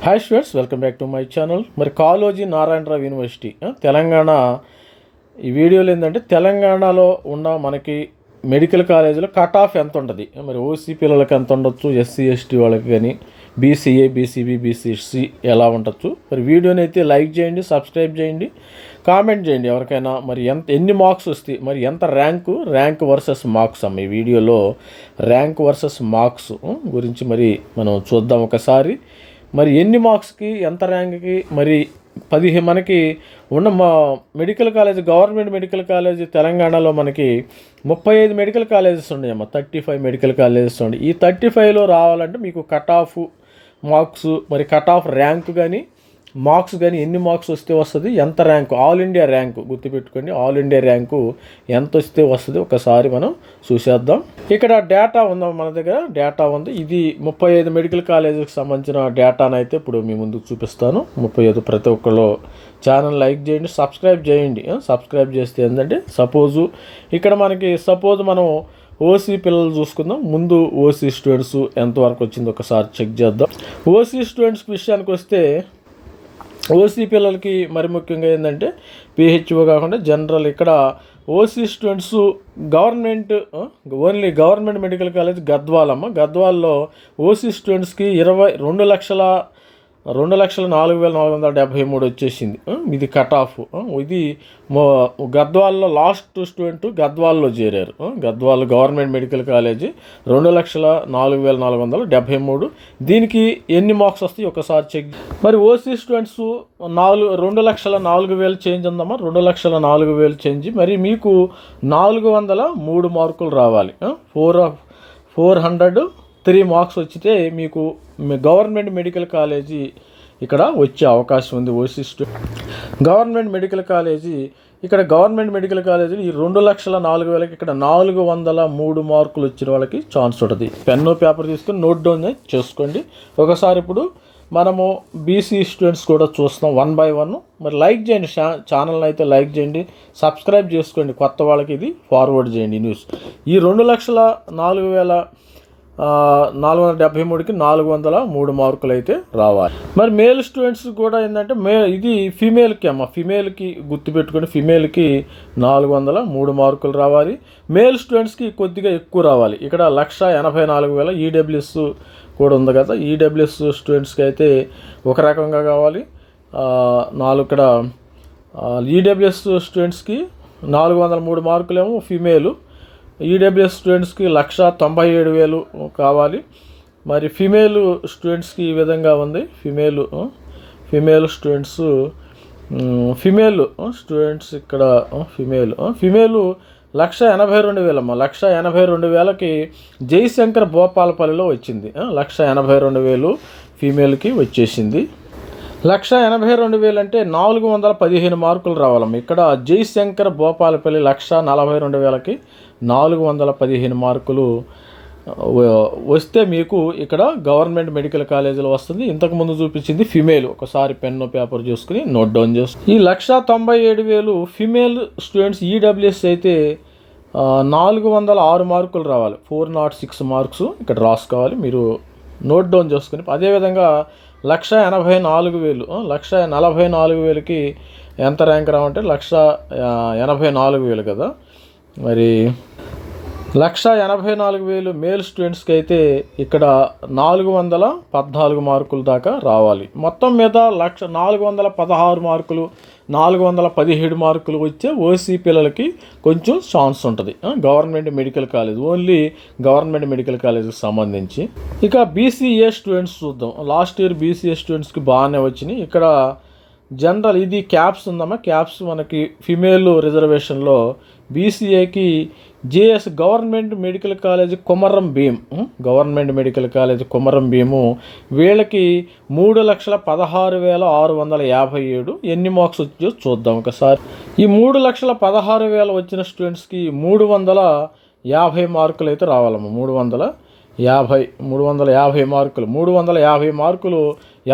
Hi students, welcome back to my channel. మరి Kaloji Narayana Rao university Telangana. ఈ వీడియోలో ఏంటంటే తెలంగాణలో ఉన్న మనకి మెడికల్ కాలేజీలో కట్ ఆఫ్ ఎంత ఉంటుంది, మరి ఓసీ పిల్లలకి ఎంత ఉండొచ్చు, ఎస్సీ ఎస్టీ వాళ్ళకి కానీ, బీసీఏ బీసీబీ బీసీసీ ఎలా ఉండొచ్చు. మరి వీడియోని అయితే లైక్ చేయండి, సబ్స్క్రైబ్ చేయండి, కామెంట్ చేయండి ఎవరికైనా. మరి ఎన్ని మార్క్స్ వస్తాయి, మరి ఎంత ర్యాంక్ వర్సెస్ మార్క్స్ అమ్మ. ఈ వీడియోలో ర్యాంక్ వర్సెస్ మార్క్స్ గురించి మరి మనం చూద్దాం ఒకసారి. మరి ఎన్ని మార్క్స్కి ఎంత ర్యాంక్కి మరి మనకి ఉన్న medical college, government medical college తెలంగాణలో మనకి 35 మెడికల్ కాలేజెస్ ఉన్నాయమ్మ. 35 మెడికల్ కాలేజెస్ ఉన్నాయి. ఈ 35లో రావాలంటే మీకు కట్ ఆఫ్ మార్క్స్, మరి కట్ ఆఫ్ ర్యాంక్ కానీ మార్క్స్ కానీ ఎన్ని మార్క్స్ వస్తే వస్తుంది, ఎంత ర్యాంకు, ఆల్ ఇండియా ర్యాంకు గుర్తుపెట్టుకోండి. ఆల్ ఇండియా ర్యాంకు ఎంత వస్తే వస్తుంది ఒకసారి మనం చూసేద్దాం. ఇక్కడ డేటా ఉందా మన దగ్గర, డేటా ఉంది. ఇది 35 మెడికల్ కాలేజీకి సంబంధించిన డేటాను అయితే ఇప్పుడు మీ ముందుకు చూపిస్తాను. 35 ప్రతి ఒక్కళ్ళు ఛానల్ లైక్ చేయండి, సబ్స్క్రైబ్ చేయండి. సబ్స్క్రైబ్ చేస్తే ఏంటంటే ఇక్కడ మనకి మనం ఓసీ పిల్లలు చూసుకుందాం. ముందు ఓసీ స్టూడెంట్స్ ఎంతవరకు వచ్చిందో ఒకసారి చెక్ చేద్దాం. ఓసీ స్టూడెంట్స్ విషయానికి వస్తే ఓసీ పిల్లలకి మరి ముఖ్యంగా ఏంటంటే పిహెచ్ఓ కాకుండా జనరల్ ఇక్కడ OC students only government medical college గద్వాల్లో ఓసీ స్టూడెంట్స్కి 2,04,473 వచ్చేసింది. ఇది కట్ ఆఫ్. ఇది గద్వాల్లో లాస్ట్ స్టూడెంట్ గద్వాల్లో చేరారు. Gadwal government medical college 2,04,473. దీనికి ఎన్ని మార్క్స్ వస్తాయి ఒకసారి చెక్. మరి ఓసీ స్టూడెంట్స్ 2,04,000 చేంజ్ ఉందమ్మా. 2,04,000 చేంజ్. మరి మీకు 403 మార్కులు రావాలి. 403 మార్క్స్ వచ్చితే మీకు గవర్నమెంట్ మెడికల్ కాలేజీ ఇక్కడ వచ్చే అవకాశం ఉంది. OC government medical college government medical college ఈ 2,04,000 ఇక్కడ 403 మార్కులు వచ్చిన వాళ్ళకి ఛాన్స్ ఉంటుంది. పెన్ను పేపర్ తీసుకొని నోట్ డౌన్ చేసుకోండి ఒకసారి. ఇప్పుడు మనము బీసీ స్టూడెంట్స్ కూడా చూస్తాం 1 by 1. మరి లైక్ చేయండి, ఛానల్ని అయితే లైక్ చేయండి, సబ్స్క్రైబ్ చేసుకోండి. కొత్త వాళ్ళకి ఇది ఫార్వర్డ్ చేయండి న్యూస్. ఈ 2,04,473కి 403 మార్కులు అయితే రావాలి. మరి మేల్ స్టూడెంట్స్ కూడా ఏంటంటే ఇది ఫీమేల్కి గుర్తుపెట్టుకొని ఫీమేల్కి 403 మార్కులు రావాలి. మేల్ స్టూడెంట్స్కి కొద్దిగా ఎక్కువ రావాలి. ఇక్కడ 1,84,000 ఈడబ్ల్యూఎస్ కూడా ఉంది కదా. ఈడబ్ల్యూఎస్ స్టూడెంట్స్కి అయితే ఒక రకంగా కావాలి. ఇక్కడ ఈడబ్ల్యూఎస్ స్టూడెంట్స్కి 403 మార్కులేమో ఫీమేలు. ఈడబ్ల్యూఎస్ స్టూడెంట్స్కి 1,97,000 కావాలి. మరి ఫీమేల్ స్టూడెంట్స్కి ఈ విధంగా ఉంది. ఫీమేల్ స్టూడెంట్స్ ఇక్కడ ఫీమేల్ 1,82,000 అమ్మ. 1,82,000కి జయశంకర్ భూపాలపల్లిలో వచ్చింది. 1,82,000 ఫీమేల్కి వచ్చేసింది. 1,82,000 అంటే 415 మార్కులు రావాలమ్మ. ఇక్కడ జయశంకర్ భూపాలపల్లి 1,42,000కి 415 మార్కులు వస్తే మీకు ఇక్కడ గవర్నమెంట్ మెడికల్ కాలేజీలో వస్తుంది. ఇంతకుముందు చూపించింది ఫిమేల్. ఒకసారి పెన్ను పేపర్ చూసుకుని నోట్ డౌన్ చేసుకుని. ఈ 1,97,000 ఫిమేల్ స్టూడెంట్స్ ఈడబ్ల్యూఎస్ అయితే 406 మార్కులు రావాలి. 406 మార్క్స్ ఇక్కడ రాసుకోవాలి, మీరు నోట్ డౌన్ చేసుకుని. అదేవిధంగా 1,84,000 1,44,000కి ఎంత ర్యాంక్ రావంటే 1,84,000 కదా. మరి 1,84,000 మేల్ స్టూడెంట్స్కి అయితే ఇక్కడ 414 మార్కుల దాకా రావాలి. మొత్తం మీద 416 మార్కులు 417 మార్కులు వచ్చే ఓసీ పిల్లలకి కొంచెం ఛాన్స్ ఉంటుంది. Government medical college, only government medical కాలేజ్కి సంబంధించి. ఇక బీసీఏ స్టూడెంట్స్ చూద్దాం. లాస్ట్ ఇయర్ బీసీఏ స్టూడెంట్స్కి బాగానే వచ్చినాయి. ఇక్కడ జనరల్ ఇది క్యాప్స్ ఉందమ్మా. క్యాప్స్ మనకి ఫిమేల్ రిజర్వేషన్లో బీసీఏకి JS government medical college Komaram Bheem వీళ్ళకి 3,16,657. ఎన్ని మార్క్స్ వచ్చో చూద్దాం ఒకసారి. ఈ 3,16,000 వచ్చిన స్టూడెంట్స్కి 350 మార్కులు అయితే రావాలమ్మా. 350 మార్కులు 350 మార్కులు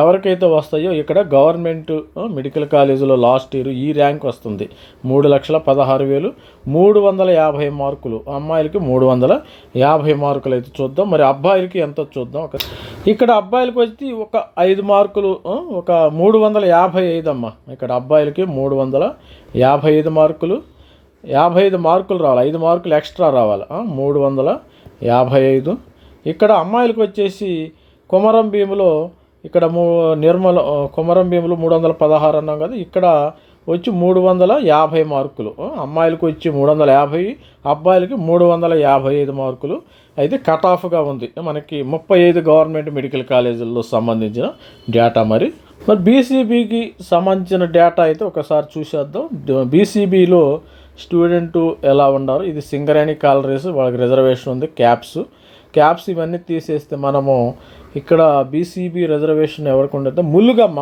ఎవరికైతే వస్తాయో ఇక్కడ గవర్నమెంట్ మెడికల్ కాలేజీలో లాస్ట్ ఇయర్ ఈ ర్యాంక్ వస్తుంది 3,16,000 350 మార్కులు. అమ్మాయిలకి 350 మార్కులు అయితే చూద్దాం. మరి అబ్బాయిలకి ఎంత చూద్దాం. ఇక్కడ అబ్బాయిలకి వచ్చి ఒక 5 మార్కులు ఒక 355 అమ్మ. ఇక్కడ అబ్బాయిలకి 355 మార్కులు 55 మార్కులు రావాలి, 5 మార్కులు ఎక్స్ట్రా రావాలి, 355. ఇక్కడ అమ్మాయిలకు వచ్చేసి కొమరం భీములో ఇక్కడ నిర్మల కొమరం భీములు 316 అన్నాం కదా, ఇక్కడ వచ్చి 350 మార్కులు. అమ్మాయిలకు వచ్చి 350, అబ్బాయిలకి 355 మార్కులు అయితే కట్ ఆఫ్గా ఉంది. మనకి 35 గవర్నమెంట్ మెడికల్ కాలేజీల్లో సంబంధించిన డేటా. మరి బీసీబీకి సంబంధించిన డేటా అయితే ఒకసారి చూసేద్దాం. బీసీబీలో స్టూడెంట్ ఎలా ఉన్నారు. ఇది సింగరేణి కాలరీస్, వాళ్ళకి రిజర్వేషన్ ఉంది. క్యాప్స్ ఇవన్నీ తీసేస్తే మనము ఇక్కడ బీసీబీ రిజర్వేషన్ ఎవరికి ఉండదు. ములుగమ్మ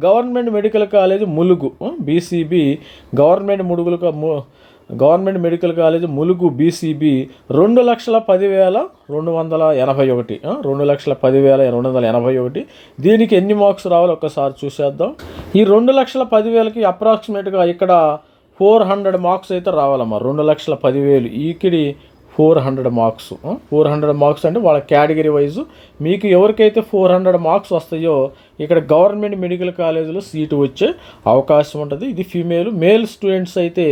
government medical college Mulugu. BCB government medical college Mulugu BCB 2,10,281. 2,10,281. దీనికి ఎన్ని మార్క్స్ రావాలో ఒకసారి చూసేద్దాం. ఈ 2,10,000కి అప్రాక్సిమేట్గా ఇక్కడ 400 మార్క్స్ అయితే రావాలమ్మా. 2,10,000 ఈకిడి 400 మార్క్స్. 400 మార్క్స్ అంటే వాళ్ళ కేటగిరీ వైజు మీకు ఎవరికైతే 400 మార్క్స్ వస్తాయో ఇక్కడ గవర్నమెంట్ మెడికల్ కాలేజీలో సీటు వచ్చే అవకాశం ఉంటుంది. ఇది మేల్ స్టూడెంట్స్ అయితే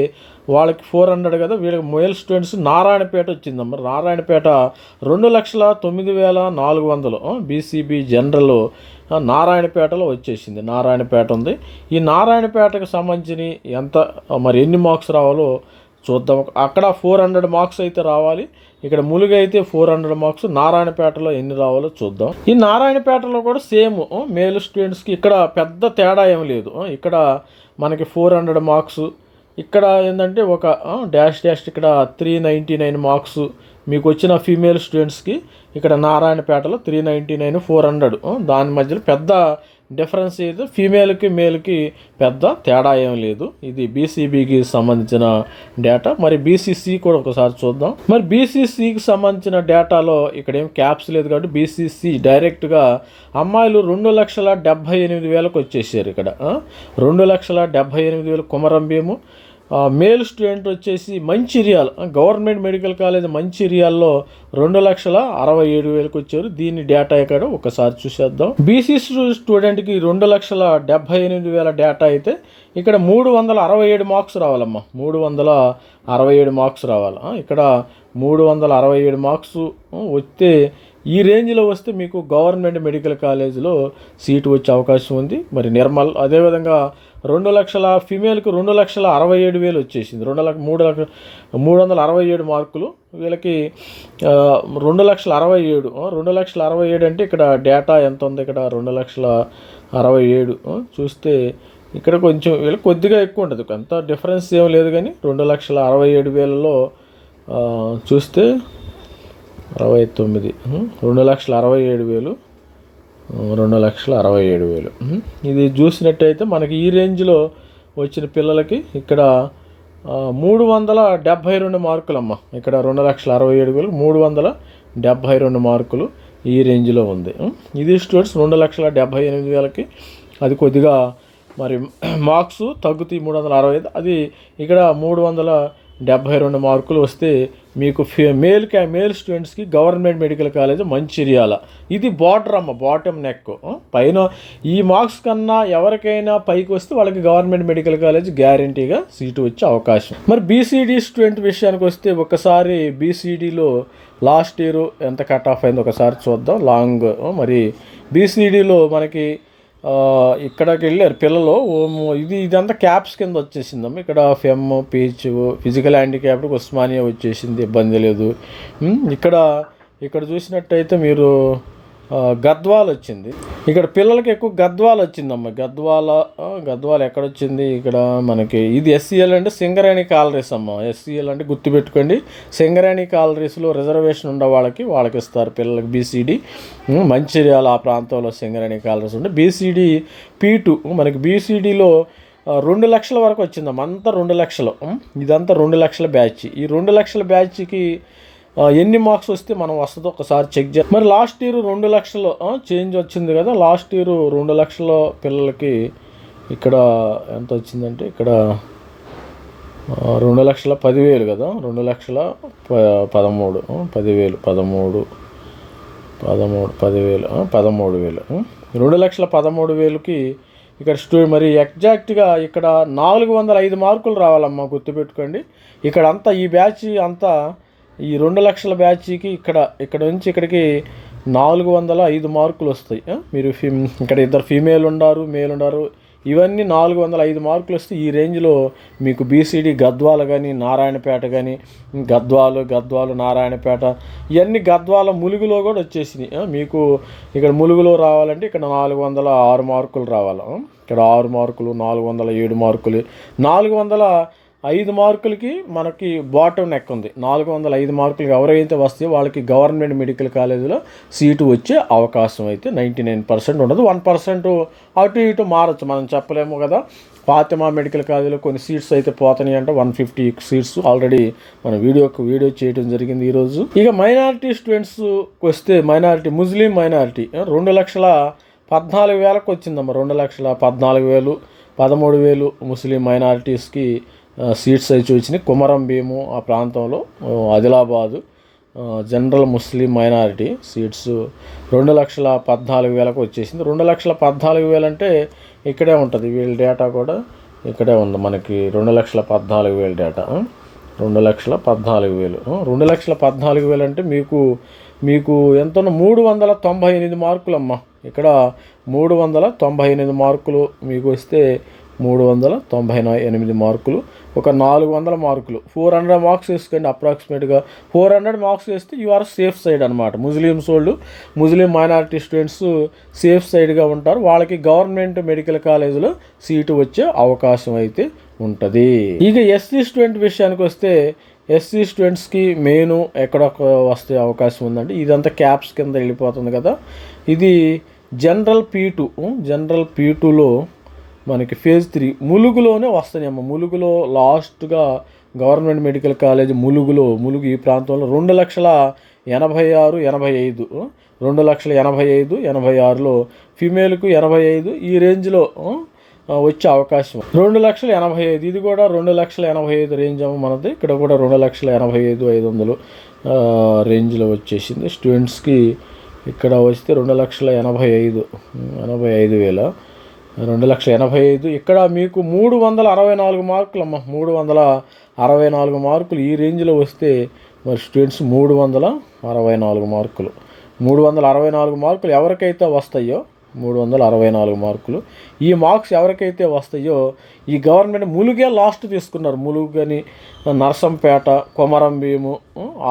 వాళ్ళకి 400 కదా, వీళ్ళకి మేల్ స్టూడెంట్స్ నారాయణపేట వచ్చిందమ్మ. నారాయణపేట 2,09,400 బీసీబీ జనరల్ నారాయణపేటలో వచ్చేసింది. నారాయణపేట ఉంది. ఈ నారాయణపేటకు సంబంధించి ఎంత మరి ఎన్ని మార్క్స్ రావాలో చూద్దాం. అక్కడ 400 మార్క్స్ అయితే రావాలి. ఇక్కడ ములుగు అయితే 400 మార్క్స్. నారాయణపేటలో ఎన్ని రావాలో చూద్దాం. ఈ నారాయణపేటలో కూడా సేమ్ మేల్ స్టూడెంట్స్కి ఇక్కడ పెద్ద తేడా ఏం లేదు. ఇక్కడ మనకి 400 మార్క్స్. ఇక్కడ ఏంటంటే ఒక డాష్ ఇక్కడ 399 మార్క్స్ మీకు వచ్చిన ఫీమేల్ స్టూడెంట్స్కి. ఇక్కడ నారాయణపేటలో 399, 400 దాని మధ్యలో పెద్ద డిఫరెన్స్ అయితే ఫీమేల్కి మేల్కి పెద్ద తేడా ఏం లేదు. ఇది బీసీబీకి సంబంధించిన డేటా. మరి బీసీసీ కూడా ఒకసారి చూద్దాం. మరి బీసీసీకి సంబంధించిన డేటాలో ఇక్కడ ఏం క్యాప్స్ లేదు కాబట్టి బీసీసీ డైరెక్ట్గా అమ్మాయిలు 2,78,000కి వచ్చేసారు. ఇక్కడ 2,78,000 కొమరం భీము. మేల్ స్టూడెంట్ వచ్చేసి మంచిర్యాల గవర్నమెంట్ మెడికల్ కాలేజ్ మంచిర్యాలలో 2,67,000కి వచ్చారు. దీని డేటా ఇక్కడ ఒకసారి చూసేద్దాం. బీసీ స్టూడెంట్కి 2,78,000 డేటా అయితే ఇక్కడ 367 మార్క్స్ రావాలమ్మా. 367 మార్క్స్ రావాలి. ఇక్కడ 367 మార్క్స్ వస్తే ఈ రేంజ్లో వస్తే మీకు గవర్నమెంట్ మెడికల్ కాలేజీలో సీటు వచ్చే అవకాశం ఉంది. మరి నిర్మల్ అదేవిధంగా 2,00,000 ఫీమేల్కి 2,67,000 వచ్చేసింది. 367 మార్కులు. వీళ్ళకి 2,67,000. 2,67,000 అంటే ఇక్కడ డేటా ఎంత ఉంది. ఇక్కడ 2,67,000 చూస్తే ఇక్కడ కొంచెం వీళ్ళకి కొద్దిగా ఎక్కువ ఉంటుంది. అంత డిఫరెన్స్ ఏం లేదు కానీ 2,67,000లో చూస్తే 69 2,67,000 2,67,000. ఇది చూసినట్టయితే మనకి ఈ రేంజ్లో వచ్చిన పిల్లలకి ఇక్కడ 372 మార్కులమ్మ. ఇక్కడ 2,67,000 372 మార్కులు ఈ రేంజ్లో ఉంది. ఇది స్టూడెంట్స్ 2,78,000కి అది కొద్దిగా మరి మార్క్స్ తగ్గుతాయి 365. అది ఇక్కడ 372 మార్కులు వస్తే మీకు మేల్ స్టూడెంట్స్కి గవర్నమెంట్ మెడికల్ కాలేజ్ మంచిర్యాల. ఇది బార్డర్ అమ్మ, బాటమ్ నెక్. పైన ఈ మార్క్స్ కన్నా ఎవరికైనా పైకి వస్తే వాళ్ళకి గవర్నమెంట్ మెడికల్ కాలేజ్ గ్యారంటీగా సీటు వచ్చే అవకాశం. మరి బీసీడీ స్టూడెంట్ విషయానికి వస్తే ఒకసారి బీసీడీలో లాస్ట్ ఇయర్ ఎంత కట్ ఆఫ్ అయిందో ఒకసారి చూద్దాం. లాంగ్ మరి బీసీడీలో మనకి ఇక్కడికి వెళ్ళారు పిల్లలు. ఇదంతా క్యాప్స్ కింద వచ్చేసిందమ్మ. ఇక్కడ fem, peach, physical handicapped Osmania వచ్చేసింది, ఇబ్బంది లేదు. ఇక్కడ చూసినట్టయితే మీరు గద్వాల్ వచ్చింది. ఇక్కడ పిల్లలకి ఎక్కువ గద్వాల్ వచ్చిందమ్మ. గద్వాల్ ఎక్కడొచ్చింది ఇక్కడ మనకి. ఇది ఎస్సీఎల్ అంటే సింగరేణి కాలరీస్ అమ్మ. ఎస్సీఎల్ అంటే గుర్తుపెట్టుకోండి, సింగరేణి కాలరీస్లో రిజర్వేషన్ ఉండే వాళ్ళకి ఇస్తారు పిల్లలకి. బీసీడీ మంచిర్యాల ఆ ప్రాంతంలో సింగరేణి కాలరీస్ ఉంటే బీసీడీ P2 మనకి బీసీడీలో 2 లక్షల వరకు వచ్చిందమ్మ. అంతా 2 లక్షలు. ఇదంతా 2 లక్షల బ్యాచ్. ఈ 2 లక్షల బ్యాచ్కి ఎన్ని మార్క్స్ వస్తే మనం వస్తుందో ఒకసారి చెక్ చేయాలి. మరి లాస్ట్ ఇయర్ 2 లక్షలు చేంజ్ వచ్చింది కదా, లాస్ట్ ఇయర్ 2 లక్షల పిల్లలకి ఇక్కడ ఎంత వచ్చిందంటే ఇక్కడ 2,10,000 కదా, 2,13,000 2,13,000కి ఇక్కడ మరి ఎగ్జాక్ట్గా ఇక్కడ 405 మార్కులు రావాలమ్మా, గుర్తుపెట్టుకోండి. ఇక్కడ అంతా ఈ బ్యాచ్ అంతా ఈ 2 లక్షల బ్యాచ్కి ఇక్కడ నుంచి ఇక్కడికి 405 మార్కులు వస్తాయి. మీరు ఇక్కడ ఇద్దరు ఫీమేల్ ఉన్నారు, మేల్ ఉన్నారు, ఇవన్నీ 405 మార్కులు వస్తే ఈ రేంజ్లో మీకు బీసీడీ గద్వాల కానీ, నారాయణపేట కానీ, గద్వాలు నారాయణపేట, ఇవన్నీ గద్వాల ములుగులో కూడా వచ్చేసినాయి. మీకు ఇక్కడ ములుగులో రావాలంటే ఇక్కడ 406 మార్కులు రావాలి. ఇక్కడ 6 మార్కులు, 407 మార్కులు, 405 మార్కులకి మనకి బాటమ్ నెక్ ఉంది. 405 మార్కులకి ఎవరైతే వస్తే వాళ్ళకి గవర్నమెంట్ మెడికల్ కాలేజీలో సీటు వచ్చే అవకాశం అయితే 99% ఉండదు. 1% అటు ఇటు మారచ్చు, మనం చెప్పలేము కదా. ఫాతిమా మెడికల్ కాలేజీలో కొన్ని సీట్స్ అయితే పోతున్నాయి అంటే 150 సీట్స్ ఆల్రెడీ మన వీడియో చేయడం జరిగింది ఈరోజు. ఇక మైనారిటీ స్టూడెంట్స్ వస్తే ముస్లిం మైనారిటీ 2,14,000కి వచ్చిందమ్మా. 2,14,000, 13,000 ముస్లిం మైనారిటీస్కి సీట్స్ అయితే వచ్చినాయి. కుమరం భీము ఆ ప్రాంతంలో, ఆదిలాబాదు జనరల్ ముస్లిం మైనారిటీ సీట్స్ 2,14,000కి వచ్చేసింది. 2,14,000 అంటే ఇక్కడే ఉంటుంది, వీళ్ళ డేటా కూడా ఇక్కడే ఉంది మనకి. 2,14,000 డేటా, 2,14,000. 2,14,000 అంటే మీకు ఎంత 398 మార్కులు అమ్మా. ఇక్కడ 398 మార్కులు మీకు వస్తే 398 మార్కులు, ఒక 400 మార్కులు, 400 మార్క్స్ వేసుకోండి. అప్రాక్సిమేట్గా 400 మార్క్స్ వేస్తే యు ఆర్ సేఫ్ సైడ్ అనమాట. ముస్లిం మైనారిటీ స్టూడెంట్స్ సేఫ్ సైడ్గా ఉంటారు. వాళ్ళకి గవర్నమెంట్ మెడికల్ కాలేజీలో సీటు వచ్చే అవకాశం అయితే ఉంటుంది. ఇక ఎస్సీ స్టూడెంట్ విషయానికి వస్తే ఎస్సీ స్టూడెంట్స్కి మెయిన్ ఎక్కడ వస్తే అవకాశం ఉందంటే ఇదంతా క్యాప్స్ కింద వెళ్ళిపోతుంది కదా. ఇది జనరల్ P2లో మనకి ఫేజ్ 3 ములుగులోనే వస్తాయమ్మ. ములుగులో లాస్ట్గా గవర్నమెంట్ మెడికల్ కాలేజ్ ములుగు ఈ ప్రాంతంలో 2,86,85 2,85,86 ఫీమేల్కు 85 ఈ రేంజ్లో వచ్చే అవకాశం. 2,85,000 ఇది కూడా 2,85,000 రేంజ్ అమ్మ మనది. ఇక్కడ కూడా 2,85,500 రేంజ్లో వచ్చేసింది స్టూడెంట్స్కి. ఇక్కడ వస్తే 2,85,000 2,85,000. ఇక్కడ మీకు 364 మార్కులు అమ్మ. 364 మార్కులు ఈ రేంజ్లో వస్తే మరి స్టూడెంట్స్ 364 మార్కులు 364 మార్కులు ఎవరికైతే వస్తాయో 364 మార్కులు ఈ మార్క్స్ ఎవరికైతే వస్తాయో ఈ గవర్నమెంట్ ములుగే లాస్ట్ తీసుకున్నారు. ములుగు కానీ నర్సంపేట, కొమరం భీము,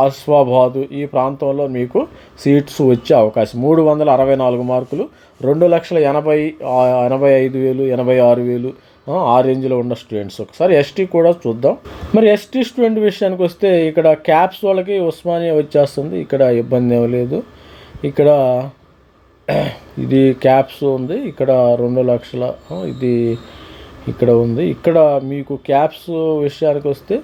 ఆసిఫాబాదు ఈ ప్రాంతంలో మీకు సీట్స్ వచ్చే అవకాశం. 364 మార్కులు 2,85,000 86,000 ఆ రేంజ్లో ఉన్న స్టూడెంట్స్. ఒకసారి ఎస్టీ కూడా చూద్దాం. మరి ఎస్టీ స్టూడెంట్ విషయానికి వస్తే ఇక్కడ క్యాప్స్ వాళ్ళకి ఉస్మానియా వచ్చేస్తుంది. ఇక్కడ ఇబ్బంది ఏమీ లేదు. ఇక్కడ ఇది క్యాప్స్ ఉంది. ఇక్కడ 2 లక్షల ఇది ఇక్కడ ఉంది. ఇక్కడ మీకు క్యాప్స్ విషయానికి వస్తే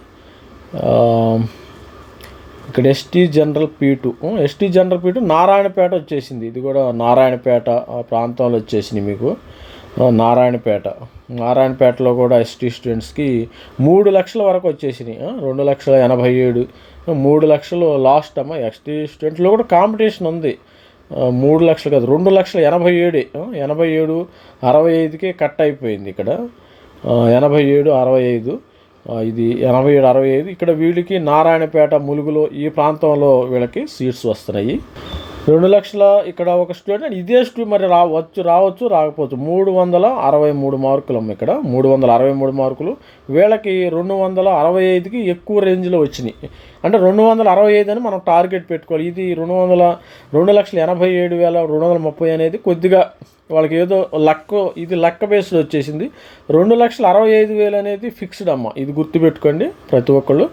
ఇక్కడ ఎస్టీ జనరల్ P2 నారాయణపేట వచ్చేసింది. ఇది కూడా నారాయణపేట ఆ ప్రాంతంలో వచ్చేసింది మీకు. నారాయణపేటలో కూడా ఎస్టీ స్టూడెంట్స్కి 3 లక్షల వరకు వచ్చేసినాయి. 2,87,000 3 లక్షలు లాస్ట్ అమ్మ. ఎస్టీ స్టూడెంట్లో కూడా కాంపిటీషన్ ఉంది. 3 లక్షలు కాదు 2,87,000 65కే కట్ అయిపోయింది. ఇక్కడ 87,65 ఇది 87,65 ఇక్కడ వీళ్ళకి నారాయణపేట ములుగులో ఈ ప్రాంతంలో వీళ్ళకి సీట్స్ వస్తున్నాయి. 2 లక్షల ఇక్కడ ఒక స్టూడెంట్ ఇదే మరి రావచ్చు రాకపోవచ్చు. 363 మార్కులు అమ్మ. ఇక్కడ 363 మార్కులు వీళ్ళకి 265కి ఎక్కువ రేంజ్లో వచ్చినాయి. అంటే 265 అని మనం టార్గెట్ పెట్టుకోవాలి. ఇది 2,87,230 అనేది కొద్దిగా వాళ్ళకి ఏదో లక్క బేస్డ్ వచ్చేసింది. 2,65,000 అనేది ఫిక్స్డ్ అమ్మ. ఇది గుర్తుపెట్టుకోండి ప్రతి ఒక్కళ్ళు.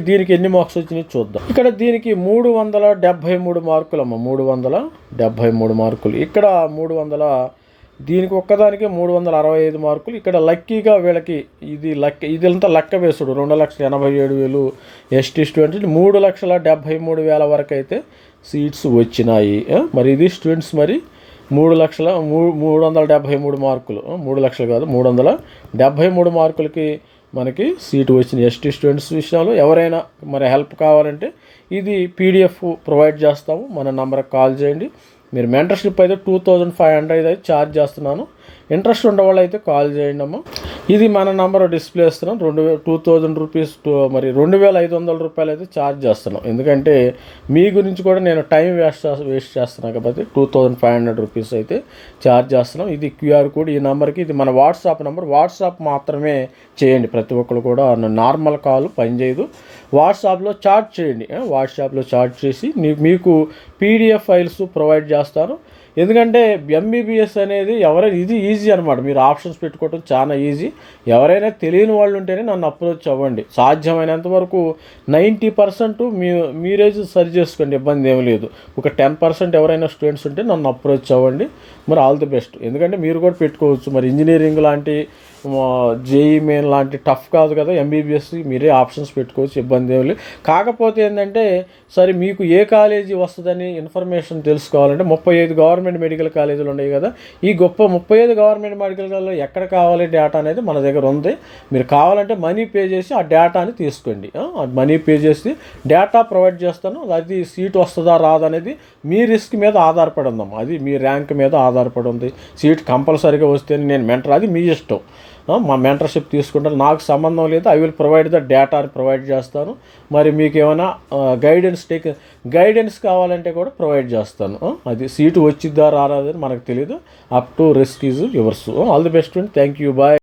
దీనికి ఎన్ని మార్క్స్ వచ్చినాయి చూద్దాం. ఇక్కడ దీనికి 373 మార్కులు అమ్మ. 373 మార్కులు. ఇక్కడ దీనికి ఒక్కదానికి 365 మార్కులు. ఇక్కడ లక్కీగా వీళ్ళకి ఇదంతా లెక్క వేసుడు 2,87,000 ఎస్టీ స్టూడెంట్స్ 3,73,000 వరకు అయితే సీట్స్ వచ్చినాయి. మరి ఇది స్టూడెంట్స్ మరి 3,373 మార్కులు, 3 లక్షలు కాదు 373 మార్కులకి మనకి సీటు వచ్చింది ఎస్టీ స్టూడెంట్స్ విషయంలో. ఎవరైనా మరి హెల్ప్ కావాలంటే ఇది పీడిఎఫ్ ప్రొవైడ్ చేస్తాము, మన నెంబర్కి కాల్ చేయండి. మీరు మెంటర్షిప్ అయితే 2,500 అయితే ఛార్జ్ చేస్తున్నాను. ఇంట్రెస్ట్ ఉండేవాళ్ళు అయితే కాల్ చేయండి అమ్మ. ఇది మన నెంబర్ డిస్ప్లే ఇస్తున్నాం. 2,000 రూపీస్ మరి 2,500 రూపాయలు అయితే ఛార్జ్ చేస్తున్నాం. ఎందుకంటే మీ గురించి కూడా నేను టైం వేస్ట్ చేస్తున్నాను కాబట్టి 2,500 రూపీస్ అయితే ఛార్జ్ చేస్తున్నాం. ఇది క్యూఆర్ కోడ్ ఈ నెంబర్కి. ఇది మన వాట్సాప్ నెంబర్. వాట్సాప్ మాత్రమే చేయండి ప్రతి ఒక్కరు కూడా. నార్మల్ కాల్ పనిచేయదు. వాట్సాప్లో చాట్ చేయండి. వాట్సాప్లో చాట్ చేసి మీకు పీడిఎఫ్ ఫైల్స్ ప్రొవైడ్ చేస్తాను. ఎందుకంటే ఎంబీబీఎస్ అనేది ఎవరైనా ఇది ఈజీ అనమాట. మీరు ఆప్షన్స్ పెట్టుకోవడం చాలా ఈజీ. ఎవరైనా తెలియని వాళ్ళు ఉంటేనే నన్ను అప్రోచ్ అవ్వండి. సాధ్యమైనంత వరకు 90% మీరే సరి చేసుకోండి, ఇబ్బంది ఏమి లేదు. ఒక 10% ఎవరైనా స్టూడెంట్స్ ఉంటే నన్ను అప్రోచ్ అవ్వండి. మరి ఆల్ ది బెస్ట్. ఎందుకంటే మీరు కూడా పెట్టుకోవచ్చు. మరి ఇంజనీరింగ్ లాంటి జేఈ మెయిన్ లాంటి టఫ్ కాదు కదా ఎంబీబీఎస్. మీరే ఆప్షన్స్ పెట్టుకోవచ్చు, ఇబ్బంది ఏమి లేదు. కాకపోతే ఏంటంటే సరే మీకు ఏ కాలేజీ వస్తుందని ఇన్ఫర్మేషన్ తెలుసుకోవాలంటే 35 గవర్నమెంట్ మెడికల్ కాలేజీలు ఉన్నాయి కదా. ఈ 35 గవర్నమెంట్ మెడికల్ కాలేజీలో ఎక్కడ కావాలి డేటా అనేది మన దగ్గర ఉంది. మీరు కావాలంటే మనీ పే చేసి ఆ డేటాని తీసుకోండి. మనీ పే చేసి డేటా ప్రొవైడ్ చేస్తాను. అది సీట్ వస్తుందా రాదనేది మీ రిస్క్ మీద ఆధారపడి ఉందమ్మా. అది మీ ర్యాంక్ మీద ఆధారపడి ఉంది. సీట్ కంపల్సరీగా వస్తే నేను మెంటర్, అది మీ ఇష్టం. మా మెంటర్షిప్ తీసుకుంటాను, నాకు సంబంధం లేదు. ఐ విల్ ప్రొవైడ్ ద డేటాని ప్రొవైడ్ చేస్తాను. మరి మీకు ఏమైనా గైడెన్స్ కావాలంటే కూడా ప్రొవైడ్ చేస్తాను. అది సీటు వచ్చిద్దా రాదని మనకు తెలియదు. Up to risk is yours. All the best. Thank you. Bye.